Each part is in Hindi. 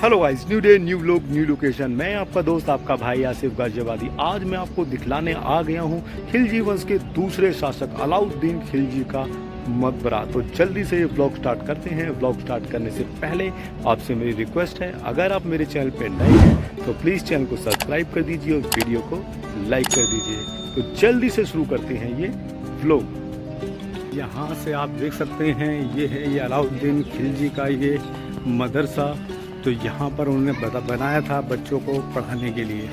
Hello guys, new day new vlog new location. मैं आपका दोस्त आपका भाई आसिफ गाजियाबादी। आज मैं आपको दिखलाने आ गया हूँ खिलजी वंश के दूसरे शासक अलाउद्दीन खिलजी का मकबरा। तो जल्दी से ये व्लॉग स्टार्ट करते हैं। व्लॉग स्टार्ट करने से पहले आपसे मेरी रिक्वेस्ट है, अगर आप मेरे चैनल पे नए हैं तो प्लीज़ चैनल को सब्सक्राइब कर दीजिए और वीडियो को लाइक कर दीजिए। तो जल्दी से शुरू करते हैं ये व्लॉग। यहाँ से आप देख सकते हैं ये अलाउद्दीन खिलजी का ये मदरसा। तो यहाँ पर उन्होंने बनाया था बच्चों को पढ़ाने के लिए।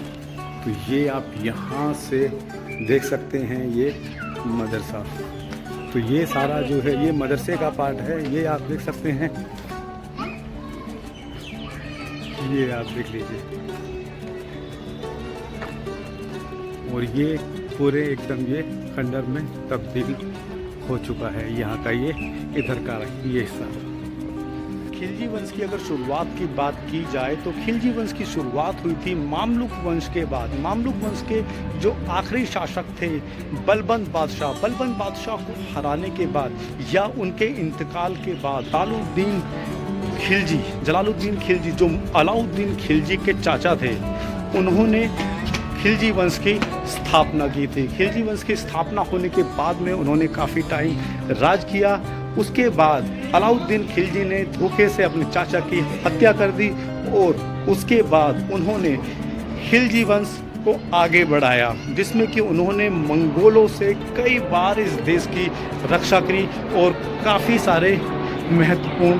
तो ये आप यहाँ से देख सकते हैं ये मदरसा। तो ये सारा जो है ये मदरसे का पार्ट है, ये आप देख सकते हैं। ये आप देख लीजिए। और ये पूरे एकदम ये खंडर में तब्दील हो चुका है यहाँ का ये इधर का ये हिस्सा। खिलजी वंश की अगर शुरुआत की बात की जाए तो खिलजी वंश की शुरुआत हुई थी मामलुक वंश के बाद। मामलुक वंश के जो आखिरी शासक थे बलबंद बादशाह को हराने के बाद या उनके इंतकाल के बाद जलालुद्दीन खिलजी जो अलाउद्दीन खिलजी के चाचा थे, उन्होंने खिलजी वंश की स्थापना की थी। खिलजी वंश की स्थापना होने के बाद में उन्होंने काफ़ी टाइम राज किया। उसके बाद अलाउद्दीन खिलजी ने धोखे से अपने चाचा की हत्या कर दी और उसके बाद उन्होंने खिलजी वंश को आगे बढ़ाया, जिसमें कि उन्होंने मंगोलों से कई बार इस देश की रक्षा की और काफ़ी सारे महत्वपूर्ण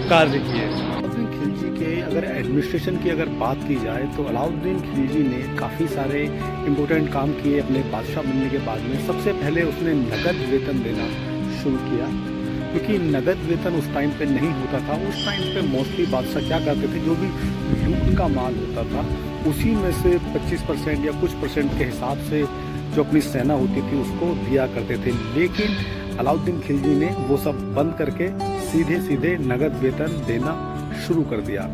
कार्य किए। अलाउद्दीन खिलजी के अगर एडमिनिस्ट्रेशन की अगर बात की जाए तो अलाउद्दीन खिलजी ने काफ़ी सारे इम्पोर्टेंट काम किए अपने बादशाह बनने के बाद में। सबसे पहले उसने नगद वेतन देना शुरू किया, क्योंकि नगद वेतन उस टाइम पे नहीं होता था। उस टाइम पे मोस्टली बादशाह क्या करते थे, जो भी लूट का माल होता था उसी में से 25% या कुछ परसेंट के हिसाब से जो अपनी सेना होती थी उसको दिया करते थे। लेकिन अलाउद्दीन खिलजी ने वो सब बंद करके सीधे सीधे नगद वेतन देना शुरू कर दिया।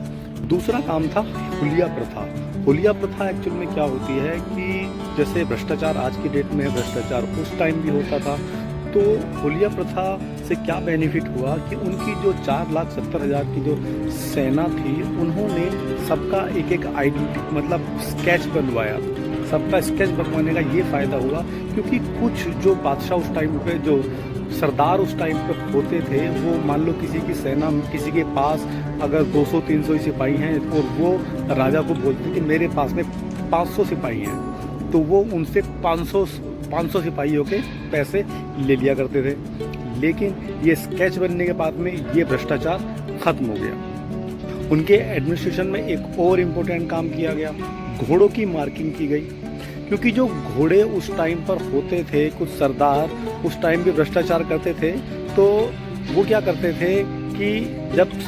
दूसरा काम था हुलिया प्रथा। हुलिया प्रथा एक्चुअल में क्या होती है कि जैसे भ्रष्टाचार आज की डेट में भ्रष्टाचार उस टाइम भी होता था। तो हुलिया प्रथा से क्या बेनिफिट हुआ कि उनकी जो 4,70,000 की जो सेना थी, उन्होंने सबका एक एक आइडेंटिटी मतलब स्केच बनवाया। सबका स्केच बनवाने का ये फ़ायदा हुआ क्योंकि कुछ जो बादशाह उस टाइम पे जो सरदार उस टाइम पे होते थे, वो मान लो किसी की सेना किसी के पास अगर 200-300 सिपाही हैं और वो राजा को बोलते कि मेरे पास में 500 सिपाही हैं, तो वो उनसे 500 सिपाहियों के पैसे ले लिया करते थे। लेकिन ये स्केच बनने के बाद में ये भ्रष्टाचार खत्म हो गया। उनके एडमिनिस्ट्रेशन में एक और इम्पोर्टेंट काम किया गया, घोड़ों की मार्किंग की गई। क्योंकि जो घोड़े उस टाइम पर होते थे, कुछ सरदार उस टाइम भी भ्रष्टाचार करते थे, तो वो क्या करते थे कि जब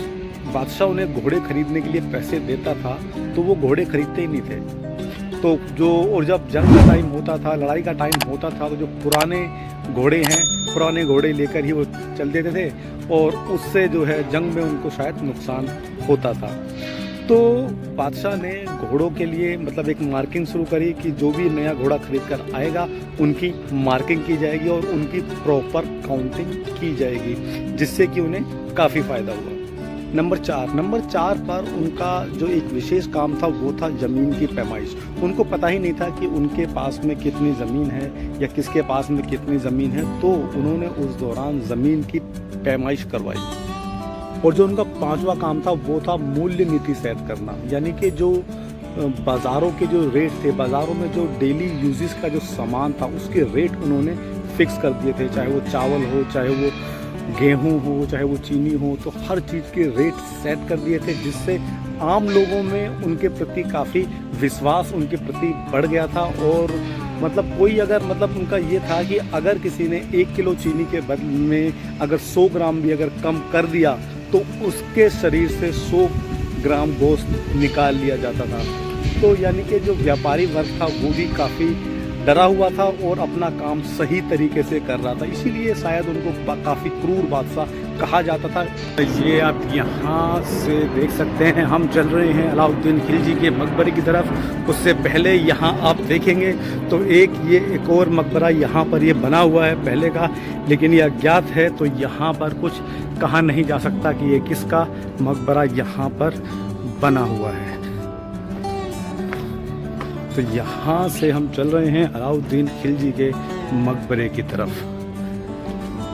बादशाह उन्हें घोड़े खरीदने के लिए पैसे देता था तो वो घोड़े खरीदते ही नहीं थे। तो और जब जंग का टाइम होता था, लड़ाई का टाइम होता था, तो जो पुराने घोड़े लेकर ही वो चल देते थे और उससे जो है जंग में उनको शायद नुकसान होता था। तो बादशाह ने घोड़ों के लिए मतलब एक मार्किंग शुरू करी कि जो भी नया घोड़ा खरीद कर आएगा उनकी मार्किंग की जाएगी और उनकी प्रॉपर काउंटिंग की जाएगी, जिससे कि उन्हें काफ़ी फ़ायदा हुआ। नंबर 4 पर उनका जो एक विशेष काम था वो था ज़मीन की पैमाइश। उनको पता ही नहीं था कि उनके पास में कितनी ज़मीन है या किसके पास में कितनी ज़मीन है, तो उन्होंने उस दौरान ज़मीन की पैमाइश करवाई। और जो उनका 5वां काम था वो था मूल्य नीति सेट करना, यानी कि जो बाज़ारों के जो रेट थे, बाज़ारों में जो डेली यूजेस का जो सामान था उसके रेट उन्होंने फिक्स कर दिए थे। चाहे वो चावल हो, चाहे वो गेहूं हो, चाहे वो चीनी हो, तो हर चीज़ के रेट सेट कर दिए थे, जिससे आम लोगों में उनके प्रति काफ़ी विश्वास उनके प्रति बढ़ गया था। और मतलब कोई अगर मतलब उनका ये था कि अगर किसी ने 1 किलो चीनी के बदले में अगर 100 ग्राम भी अगर कम कर दिया तो उसके शरीर से 100 ग्राम गोश्त निकाल लिया जाता था। तो यानी कि जो व्यापारी वर्ग था वो भी काफ़ी डरा हुआ था और अपना काम सही तरीके से कर रहा था, इसीलिए शायद उनको काफ़ी क्रूर बादशाह कहा जाता था। ये आप यहाँ से देख सकते हैं, हम चल रहे हैं अलाउद्दीन खिलजी के मकबरे की तरफ। उससे पहले यहाँ आप देखेंगे तो एक और मकबरा यहाँ पर ये बना हुआ है पहले का, लेकिन ये अज्ञात है, तो यहाँ पर कुछ कहा नहीं जा सकता कि ये किसका मकबरा यहाँ पर बना हुआ है। तो यहाँ से हम चल रहे हैं अलाउद्दीन खिलजी के मकबरे की तरफ।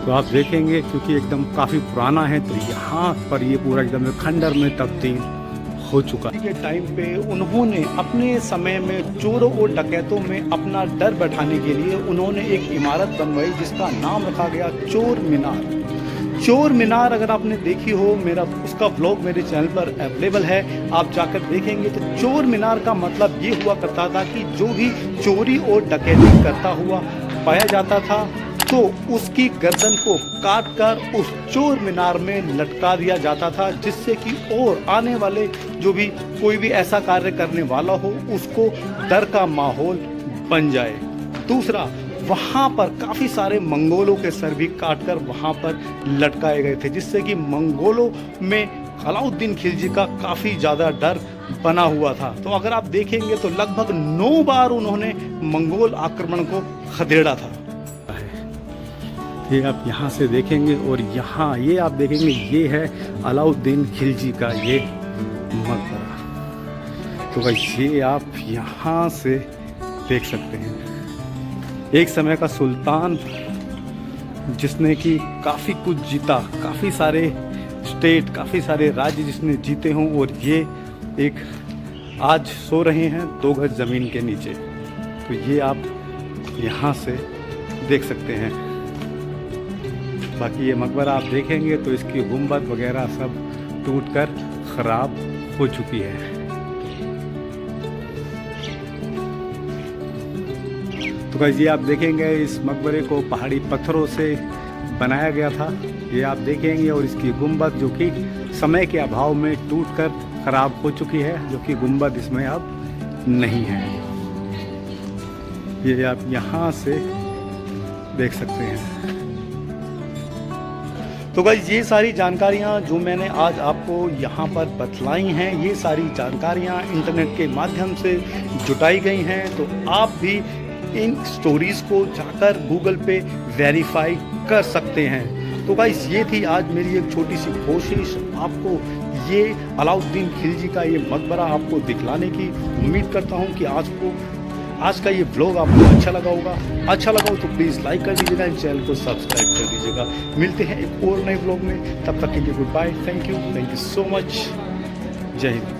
तो आप देखेंगे क्योंकि एकदम काफ़ी पुराना है, तो यहाँ पर ये पूरा एकदम खंडर में तब्दील हो चुका है। के टाइम पे उन्होंने अपने समय में चोरों और डकैतों में अपना डर बैठाने के लिए उन्होंने एक इमारत बनवाई जिसका नाम रखा गया चोर मीनार। चोर मीनार अगर आपने देखी हो, मेरा उसका व्लॉग मेरे चैनल पर अवेलेबल है, आप जाकर देखेंगे। तो चोर मीनार का मतलब ये हुआ करता था कि जो भी चोरी और डकैती करता हुआ पाया जाता था तो उसकी गर्दन को काट कर उस चोर मीनार में लटका दिया जाता था, जिससे कि और आने वाले जो भी कोई भी ऐसा कार्य करने वाला हो उसको डर का माहौल बन जाए। दूसरा, वहाँ पर काफ़ी सारे मंगोलों के सर भी काटकर वहाँ पर लटकाए गए थे, जिससे कि मंगोलों में अलाउद्दीन खिलजी का काफ़ी ज़्यादा डर बना हुआ था। तो अगर आप देखेंगे तो लगभग 9 बार उन्होंने मंगोल आक्रमण को खदेड़ा था। ये आप यहाँ से देखेंगे और यहाँ ये आप देखेंगे, ये है अलाउद्दीन खिलजी का ये मकबरा। तो भाई ये आप यहाँ से देख सकते हैं, एक समय का सुल्तान जिसने कि काफ़ी कुछ जीता, काफ़ी सारे स्टेट, काफ़ी सारे राज्य जिसने जीते हों, और ये एक आज सो रहे हैं 2 गज ज़मीन के नीचे। तो ये आप यहाँ से देख सकते हैं। बाकी ये मकबरा आप देखेंगे तो इसकी गुंबद वगैरह सब टूटकर ख़राब हो चुकी है। तो गाइस ये आप देखेंगे इस मकबरे को पहाड़ी पत्थरों से बनाया गया था, ये आप देखेंगे। और इसकी गुंबद जो कि समय के अभाव में टूटकर ख़राब हो चुकी है, जो कि गुंबद इसमें अब नहीं है। ये आप यहाँ से देख सकते हैं। तो गाइस ये सारी जानकारियाँ जो मैंने आज आपको यहाँ पर बतलाई हैं, ये सारी जानकारियाँ इंटरनेट के माध्यम से जुटाई गई हैं। तो आप भी इन स्टोरीज़ को जाकर गूगल पे वेरीफाई कर सकते हैं। तो गाइस ये थी आज मेरी एक छोटी सी कोशिश आपको ये अलाउद्दीन खिलजी का ये मकबरा आपको दिखलाने की। उम्मीद करता हूँ कि आज का ये व्लॉग आपको अच्छा लगा होगा। अच्छा लगा हो तो प्लीज़ लाइक कर दीजिएगा, इस चैनल को सब्सक्राइब कर दीजिएगा। मिलते हैं एक और नए व्लॉग में, तब तक के लिए good bye, thank you so much, जय हिंद।